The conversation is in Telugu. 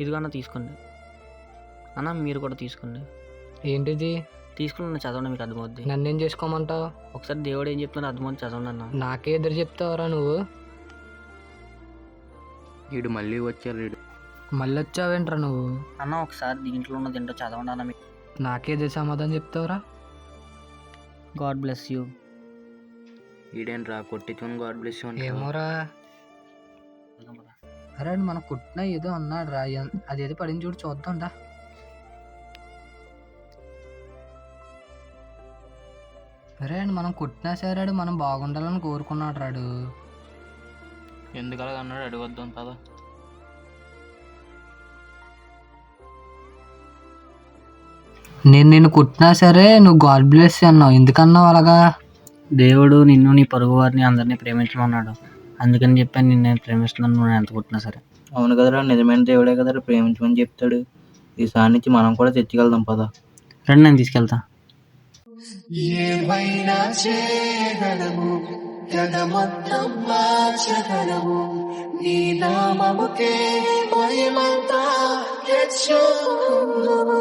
ఇదిగో అన్న తీసుకోండి. అన్న మీరు కూడా తీసుకోండి. ఏంటిది? తీసుకుని చదవండి, మీకు అర్థమవుద్ది. నన్నేం చేసుకోమంటావు? ఒకసారి దేవుడు ఏం చెప్తున్నారో అర్థమవుతుంది, చదవండి అన్న. నాకే ఎదురు చెప్తావరా నువ్వు? వీడు మళ్ళీ వచ్చారు. వీడు మళ్ళీ వచ్చావేంట్రా నువ్వు? అన్న ఒకసారి దీంట్లో ఉన్నది ఏంటో చదవండి అన్న. మీకు నాకే ఎదురు సమాధానం చెప్తావురా? God bless you. వీడేంట్రా కొట్టించుకొని గాడ్ బ్లెస్ యూ అంటాడు. ఏమోరా. అరే మనం కుట్టినా ఏదో అన్నాడు రా, అదేదో పడింది చూడు, చూద్దాం దా. అరే మనం కుట్టినా సరే మనం బాగుండాలని కోరుకున్నాడు రాడు. ఎందుకు అలాగ అన్నాడు అడగొద్దాం పద. నేను నిన్ను కుట్టినా సరే నువ్వు గాడ్ బ్లెస్ అన్నావు, ఎందుకన్నావు అలాగా? దేవుడు నిన్ను నీ పొరుగు వారిని అందరినీ ప్రేమించమన్నాడు, అందుకని చెప్పాను నిన్ను నేను ప్రేమిస్తున్నాను, నువ్వు ఎంత కుట్టినా సరే. అవును కదరా, నిజమైన దేవుడే కదరా ప్రేమించమని చెప్తాడు. ఈసారి నుంచి మనం కూడా తెచ్చుకెళ్దాం పద. రండి, నేను తీసుకెళ్తా. ఏమైనా చేయగలము, జగమంతం మార్చగలము, నీ నామముకే మహిమంతా తెచ్చుకుందుము.